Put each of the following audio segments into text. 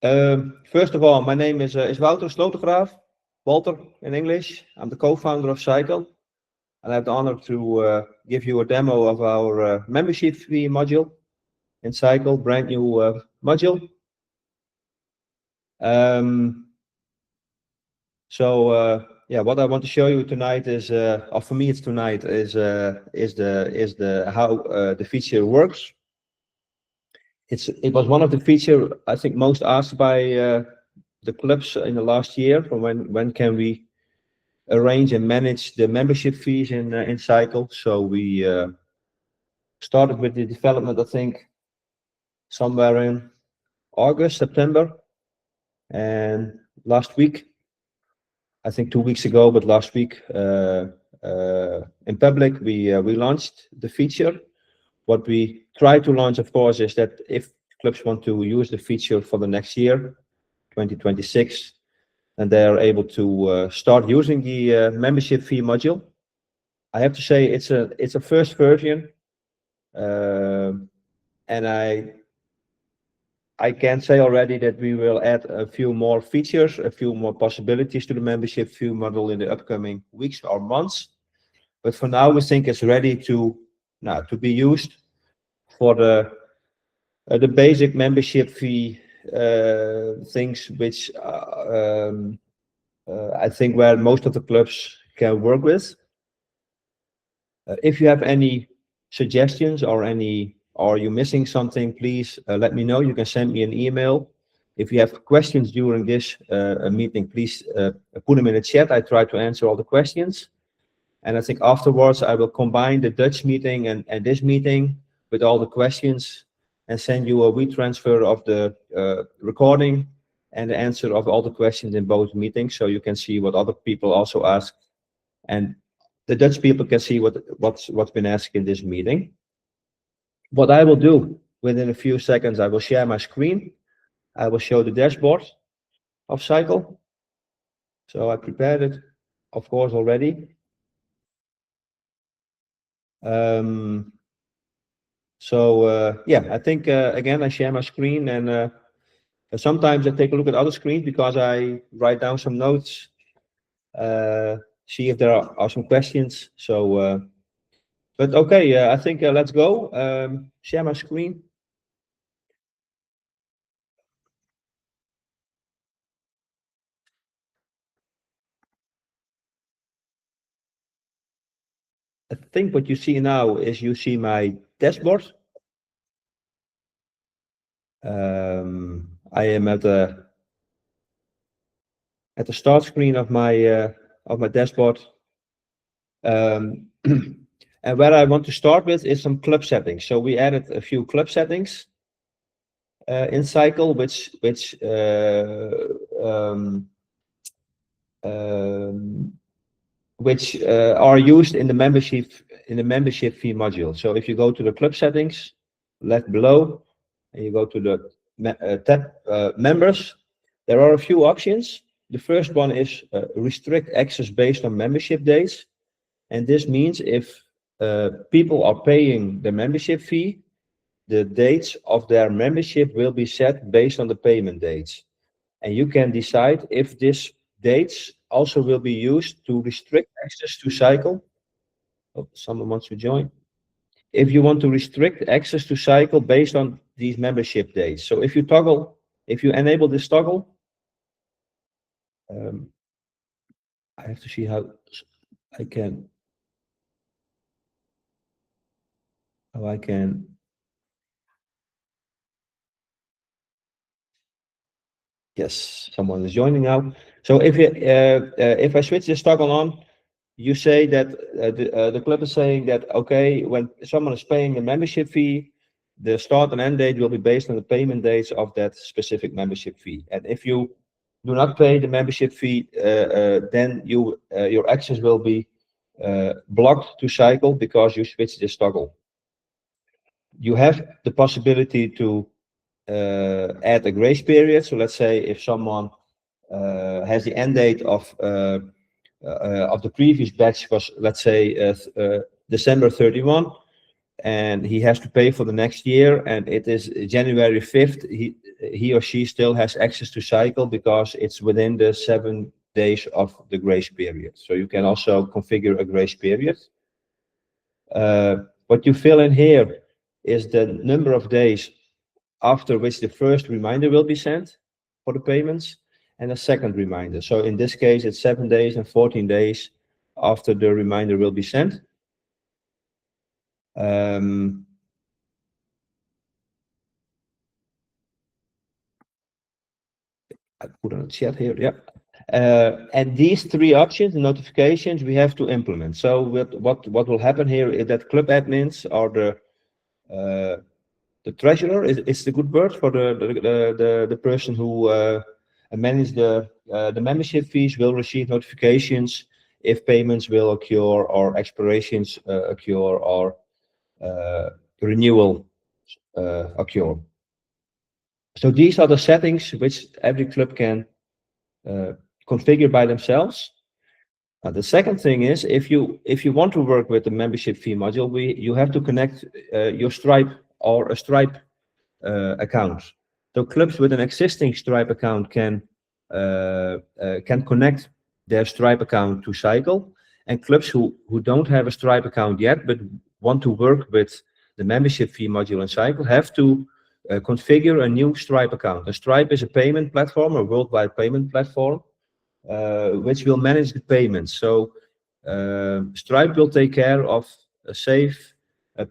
First of all, my name is Wouter Slotergraaf, Walter in English. I'm the co-founder of Cyql, and I have the honor to give you a demo of our membership fee module in Cyql, brand new module. Yeah, what I want to show you tonight is, or for me, it's tonight is how the feature works. It was one of the feature I think most asked by the clubs in the last year. From when can we arrange and manage the membership fees in Cyql? So we started with the development, I think, somewhere in August, September, and last week, I think 2 weeks ago, but last week in public, we launched the feature. What we try to launch, of course, is that if clubs want to use the feature for the next year, 2026, and they are able to start using the membership fee module. I have to say it's a first version, and I can say already that we will add a few more features, a few more possibilities to the membership fee model in the upcoming weeks or months. But for now, we think it's ready to be used for the basic membership fee things, which I think where most of the clubs can work with. If you have any suggestions or are you missing something, please let me know. You can send me an email. If you have questions during this meeting, please put them in the chat. I try to answer all the questions. And I think afterwards I will combine the Dutch meeting and this meeting with all the questions and send you a WeTransfer of the recording and the answer of all the questions in both meetings, so you can see what other people also ask, and the Dutch people can see what's been asked in this meeting. What I will do within a few seconds, I will share my screen. I will show the dashboard of Cyql. So I prepared it, of course, already. Yeah, I think again I share my screen, and sometimes I take a look at other screens because I write down some notes, see if there are some questions. So, but okay, I think let's go. Share my screen. I think what you see now is you see my dashboard. I am at the start screen of my dashboard, and where I want to start with is some club settings. So we added a few club settings in Cyql, which are used in the membership fee module. So if you go to the club settings, left below, and you go to the tab members, there are a few options. The first one is restrict access based on membership dates, and this means if people are paying the membership fee, the dates of their membership will be set based on the payment dates, and you can decide if these dates also will be used to restrict access to Cyql. Oh, someone wants to join. If you want to restrict access to Cyql based on these membership dates. So if you enable this toggle, I have to see how I can. Yes, someone is joining now. So if I switch this toggle on, you say that the club is saying that, okay, when someone is paying the membership fee, the start and end date will be based on the payment dates of that specific membership fee. And if you do not pay the membership fee, then your access will be blocked to Cyql because you switch this toggle. You have the possibility to add a grace period. So let's say if someone has the end date of the previous batch was, let's say, December 31, and he has to pay for the next year, and it is January 5th, he or she still has access to Cyql because it's within the 7 days of the grace period. So you can also configure a grace period. What you fill in here is the number of days after which the first reminder will be sent for the payments, and a second reminder. So in this case, it's 7 days and 14 days after the reminder will be sent. I put on a chat here, yeah. And these 3 options, the notifications, we have to implement. So what will happen here is that club admins are the treasurer, is the good word for the person who manages the membership fees, will receive notifications if payments will occur or expirations occur or renewal occur. So these are the settings which every club can configure by themselves. The second thing is, if you want to work with the membership fee module, you have to connect your Stripe or a Stripe account. So clubs with an existing Stripe account can connect their Stripe account to Cyql, and clubs who don't have a Stripe account yet but want to work with the membership fee module in Cyql have to configure a new Stripe account. A Stripe is a payment platform, a worldwide payment platform, which will manage the payments. So Stripe will take care of safe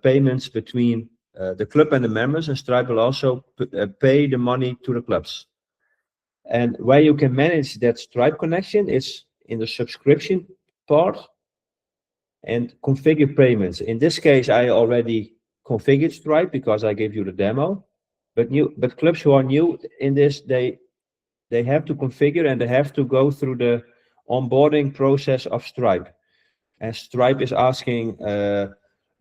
payments between the club and the members, and Stripe will also pay the money to the clubs. And where you can manage that Stripe connection is in the subscription part and configure payments. In this case, I already configured Stripe because I gave you the demo. But clubs who are new in this, they have to configure and they have to go through the onboarding process of Stripe. And Stripe is asking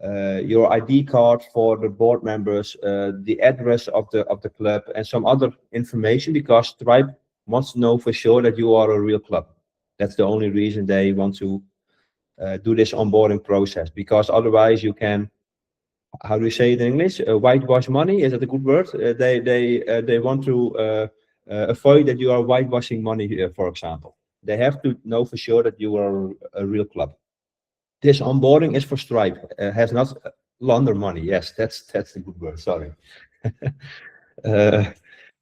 your ID card for the board members, the address of the club, and some other information, because Stripe wants to know for sure that you are a real club. That's the only reason they want to do this onboarding process, because otherwise you can, how do you say it in English? Whitewash money, is that a good word? They want to avoid that you are whitewashing money, for example. They have to know for sure that you are a real club. This onboarding is for Stripe, has not launder money. Yes, that's the good word. Sorry.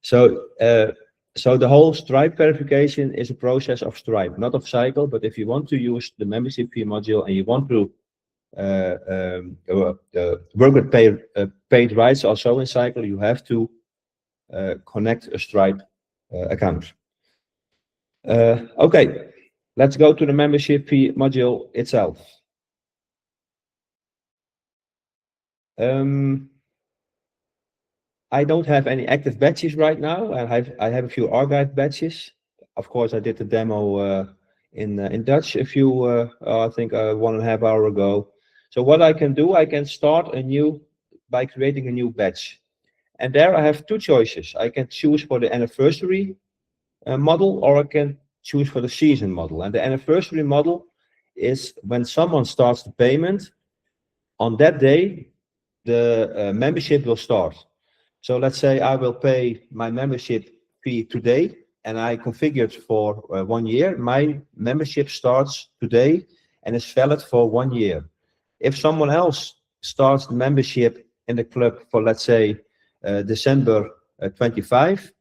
So the whole Stripe verification is a process of Stripe, not of Cyql. But if you want to use the membership fee module and you want to work with paid rights also in Cyql, you have to connect a Stripe account. Okay, let's go to the membership fee module itself. I don't have any active badges right now. I have a few archive badges. Of course, I did the demo in Dutch a few, I think 1.5 hours ago. So what I can do, I can start by creating a new badge. And there I have 2 choices. I can choose for the anniversary model, or I can choose for the season model. And the anniversary model is when someone starts the payment, on that day, the membership will start. So let's say I will pay my membership fee today, and I configured for 1 year. My membership starts today and is valid for 1 year. If someone else starts the membership in the club for, let's say, December 25,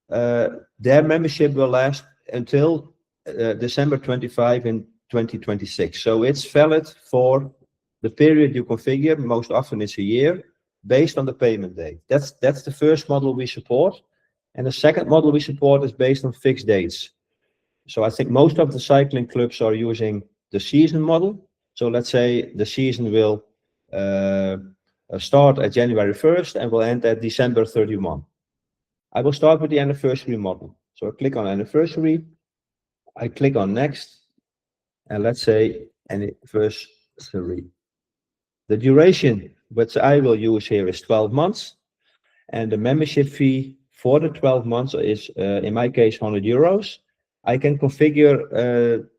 their membership will last until December 25 in 2026. So it's valid for the period you configure. Most often it's a year, based on the payment date. That's the first model we support. And the second model we support is based on fixed dates. So I think most of the cycling clubs are using the season model. So let's say the season will start at January 1st and will end at December 31. I will start with the anniversary model. So I click on anniversary, I click on next, and let's say anniversary. The duration which I will use here is 12 months, and the membership fee for the 12 months is, in my case, 100 euros. I can configure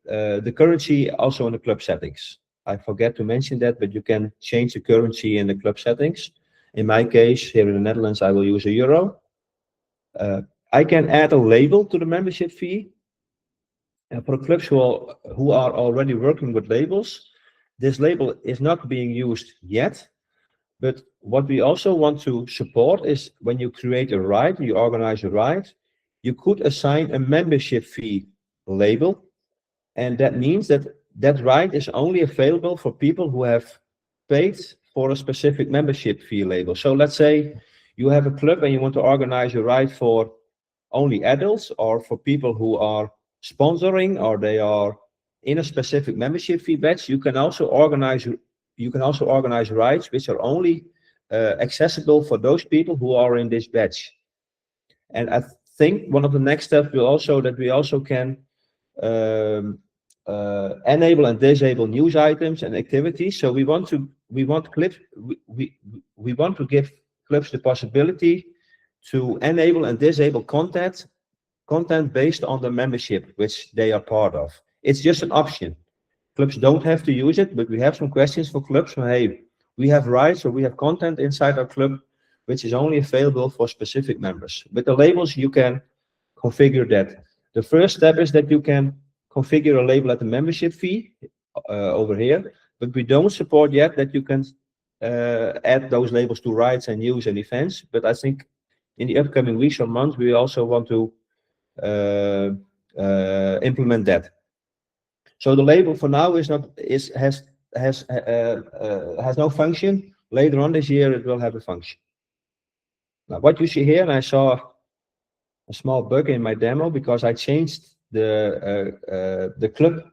the currency also in the club settings. I forget to mention that, but you can change the currency in the club settings. In my case, here in the Netherlands, I will use a euro. I can add a label to the membership fee. And for clubs who are already working with labels, this label is not being used yet. But what we also want to support is when you create a ride, you organize a ride, you could assign a membership fee label. And that means that that ride is only available for people who have paid for a specific membership fee label. So let's say you have a club and you want to organize a ride for only adults, or for people who are sponsoring, or they are in a specific membership fee batch. You can also organize rides which are only accessible for those people who are in this batch. And I think one of the next steps will also that we also can enable and disable news items and activities. So we want to give clubs the possibility to enable and disable content based on the membership which they are part of. It's just an option. Clubs don't have to use it, but we have some questions for clubs. So, hey, we have rights or we have content inside our club which is only available for specific members. With the labels, you can configure that. The first step is that you can configure a label at the membership fee over here, but we don't support yet that you can add those labels to rights and news and events. But I think in the upcoming weeks or months, we also want to implement that. So the label for now has no function. Later on this year, it will have a function. Now, what you see here, and I saw a small bug in my demo because I changed the club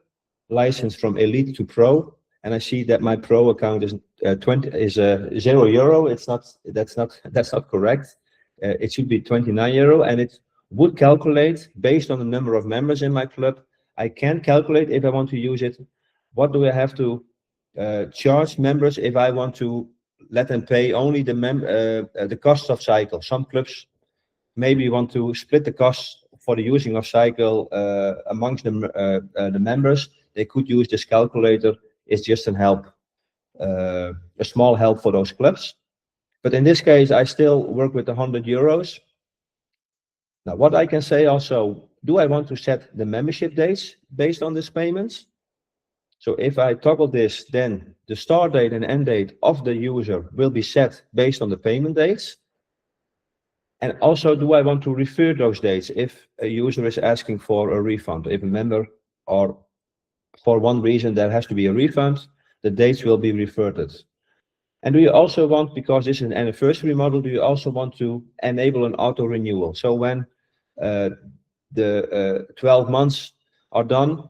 license from Elite to Pro, and I see that my Pro account is €0. That's not correct. It should be €29, and it would calculate based on the number of members in my club. I can calculate if I want to use it. What do I have to charge members if I want to let them pay only the cost of Cyql? Some clubs maybe want to split the costs for the using of Cyql amongst the members. They could use this calculator. It's just a small help for those clubs. But in this case, I still work with €100. Now, what I can say also, do I want to set the membership dates based on these payments? So if I toggle this, then the start date and end date of the user will be set based on the payment dates. And also, do I want to refer those dates if a user is asking for a refund? If a member, or for one reason there has to be a refund, the dates will be reverted. And do you also want, because this is an anniversary model, do you also want to enable an auto renewal? So when the 12 months are done,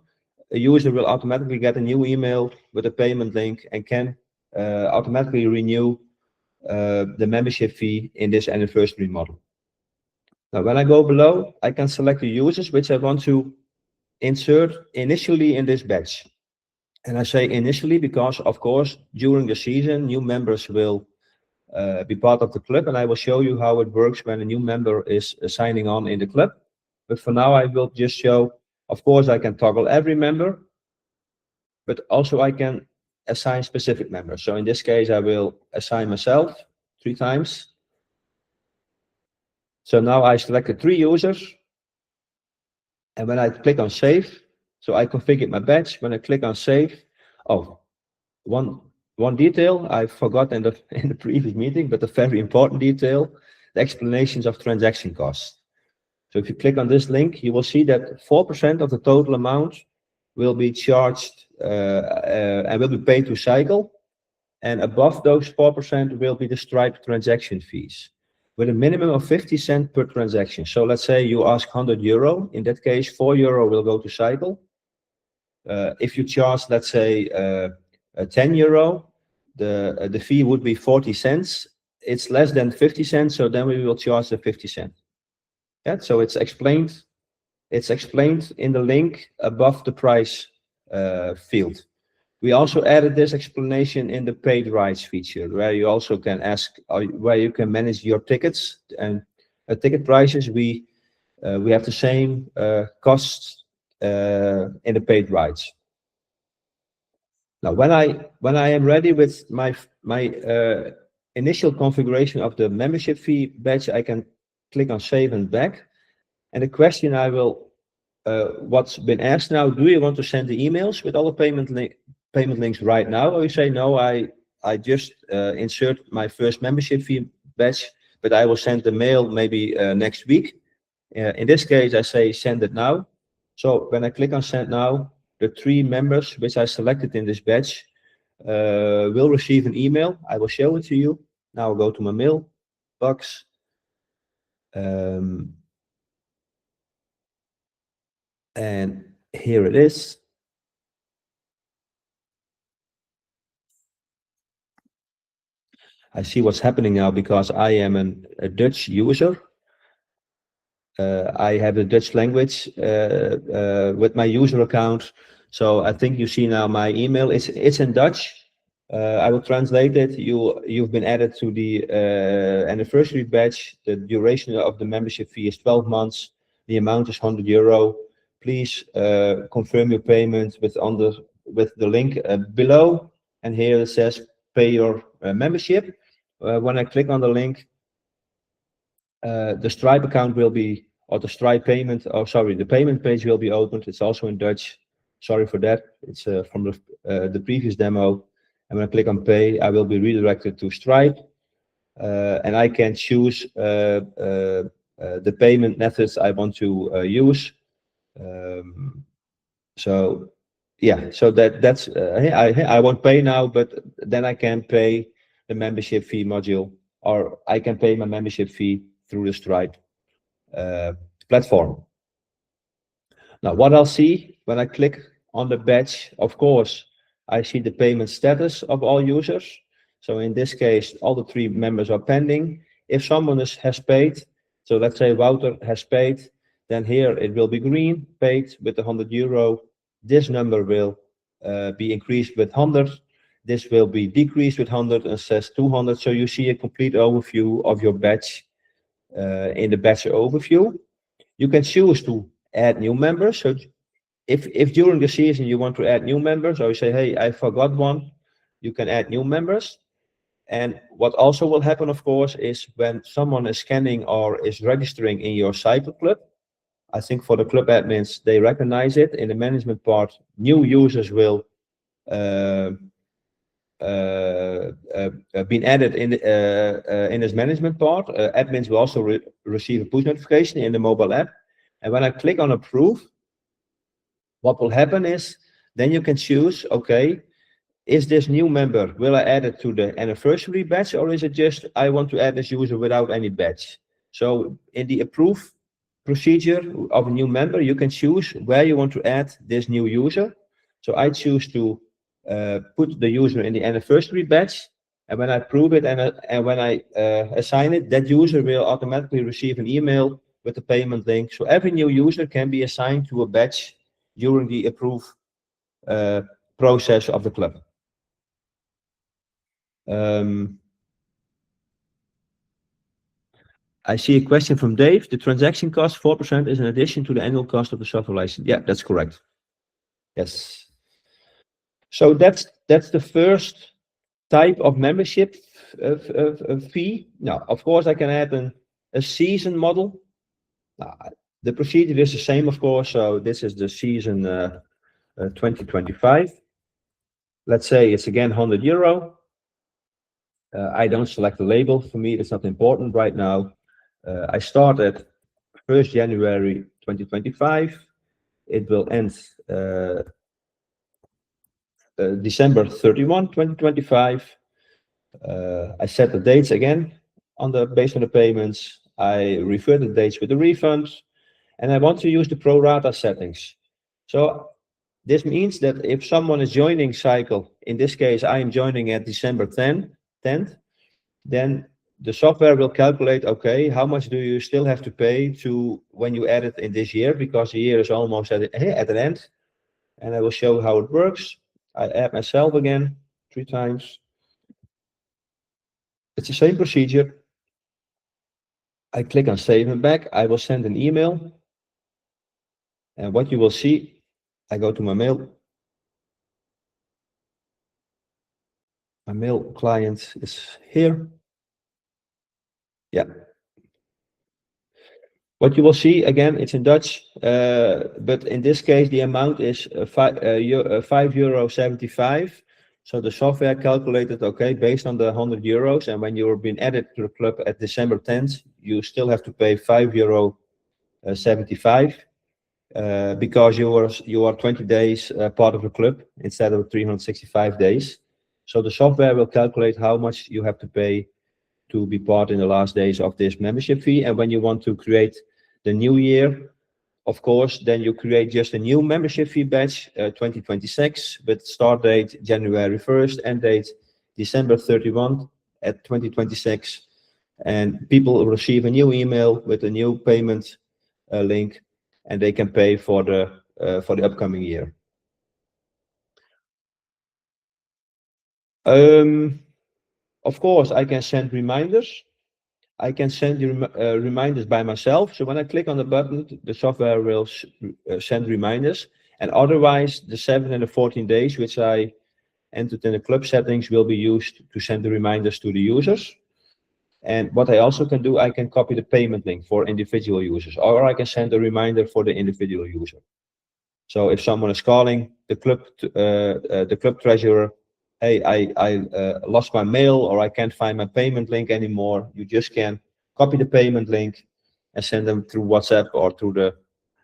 a user will automatically get a new email with a payment link and can automatically renew the membership fee in this anniversary model. Now, when I go below, I can select the users which I want to insert initially in this batch. And I say initially because, of course, during the season, new members will be part of the club, and I will show you how it works when a new member is signing on in the club. But for now, I will just show, of course, I can toggle every member, but also I can assign specific members. So in this case, I will assign myself 3 times. So now I selected 3 users. And when I click on save, so I configured my batch. When I click on save, oh, one detail I forgot in the previous meeting, but a very important detail, the explanations of transaction costs. So if you click on this link, you will see that 4% of the total amount will be charged and will be paid to Cyql. And above those 4% will be the Stripe transaction fees, with a minimum of 50 cents per transaction. So let's say you ask €100. In that case, €4 will go to Cyql. If you charge, let's say, €10, the fee would be 40 cents. It's less than 50 cents, so then we will charge the 50 cents. Yeah, so it's explained in the link above the price field. We also added this explanation in the paid rights feature, where you also can ask, where you can manage your tickets and ticket prices. We have the same costs in the paid rights. Now, when I am ready with my initial configuration of the membership fee badge, I can click on Save and Back. And the question I will, what's been asked now, do you want to send the emails with all the payment links right now? Or you say, no, I just insert my first membership fee badge, but I will send the mail maybe next week. In this case, I say send it now. So when I click on send now, the 3 members which I selected in this batch will receive an email. I will show it to you. Now I'll go to my mail box. And here it is. I see what's happening now because I am a Dutch user. I have the Dutch language with my user account. So I think you see now my email. It's in Dutch. I will translate it. You've been added to the anniversary batch. The duration of the membership fee is 12 months. The amount is €100. Please confirm your payment with the link below. And here it says pay your membership. When I click on the link, the Stripe account will be, or the Stripe payment, oh sorry, the payment page will be opened. It's also in Dutch. Sorry for that. It's from the previous demo. And when I click on pay, I will be redirected to Stripe. And I can choose the payment methods I want to use. So yeah, so that's I won't pay now, but then I can pay the membership fee module, or I can pay my membership fee through the Stripe platform. Now, what I'll see when I click on the badge, of course, I see the payment status of all users. So in this case, all the 3 members are pending. If someone has paid, so let's say Wouter has paid, then here it will be green, paid with €100. This number will be increased with 100. This will be decreased with 100 and says 200. So you see a complete overview of your badge in the badge overview. You can choose to add new members. So if during the season you want to add new members, or you say, hey, I forgot one, you can add new members. And what also will happen, of course, is when someone is scanning or is registering in your Cyql club, I think for the club admins, they recognize it. In the management part, new users will been added in this management part. Admins will also receive a push notification in the mobile app. And when I click on approve, what will happen is then you can choose, okay, is this new member, will I add it to the anniversary batch, or is it just I want to add this user without any batch? So in the approve procedure of a new member, you can choose where you want to add this new user. So I choose to put the user in the anniversary batch, and when I approve it and when I assign it, that user will automatically receive an email with the payment link. So every new user can be assigned to a batch during the approve process of the club. I see a question from Dave. The transaction cost 4% is in addition to the annual cost of the software license. Yeah, that's correct. Yes. So that's the first type of membership fee. Now, of course, I can add a season model. The procedure is the same, of course. So this is the season 2025. Let's say it's again €100. I don't select the label. For me, it's not important right now. I started 1st January 2025. It will end December 31, 2025. I set the dates again based on the payments. I refer the dates with the refunds, and I want to use the pro rata settings. So this means that if someone is joining Cyql, in this case, I am joining at December 10th, then the software will calculate, okay, how much do you still have to pay to when you add it in this year, because the year is almost at an end. And I will show how it works. I add myself again 3 times. It's the same procedure. I click on save and back. I will send an email. And what you will see, I go to my mail. My mail client is here. Yeah. What you will see, again, it's in Dutch, but in this case, the amount is €5.75. So the software calculated, okay, based on the €100, and when you're being added to the club at December 10th, you still have to pay €5.75 because you are 20 days part of the club instead of 365 days. So the software will calculate how much you have to pay to be part in the last days of this membership fee. And when you want to create the new year, of course, then you create just a new membership fee batch 2026 with start date January 1st, end date December 31 at 2026. And people will receive a new email with a new payment link, and they can pay for the upcoming year. Of course, I can send reminders. I can send you reminders by myself. So when I click on the button, the software will send reminders. And otherwise, the 7 and the 14 days, which I entered in the club settings, will be used to send the reminders to the users. And what I also can do, I can copy the payment link for individual users, or I can send a reminder for the individual user. So if someone is calling the club treasurer, hey, I lost my mail, or I can't find my payment link anymore, you just can copy the payment link and send them through WhatsApp or through the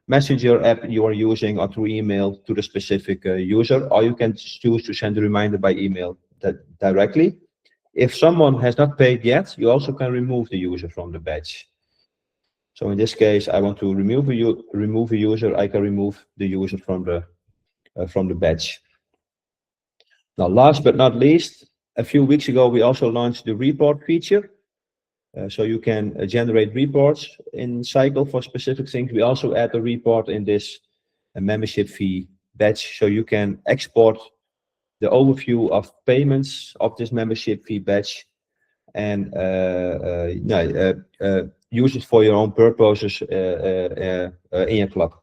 Messenger app you are using, or through email to the specific user, or you can choose to send a reminder by email directly. If someone has not paid yet, you also can remove the user from the batch. So in this case, I want to remove a user. I can remove the user from the batch. Now, last but not least, a few weeks ago, we also launched the report feature. So you can generate reports in Cyql for specific things. We also add a report in this membership fee batch, so you can export the overview of payments of this membership fee batch and use it for your own purposes in your club.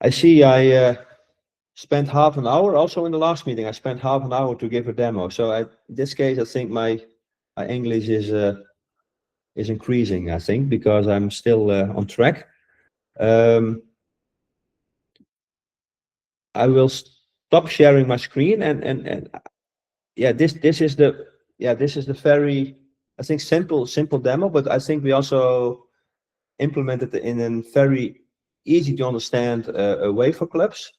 I see I spent half an hour. Also in the last meeting, I spent half an hour to give a demo. So in this case, I think my English is increasing, I think, because I'm still on track. I will stop sharing my screen, and yeah, this is the very, I think, simple demo, but I think we also implemented it in a very easy to understand way for clubs.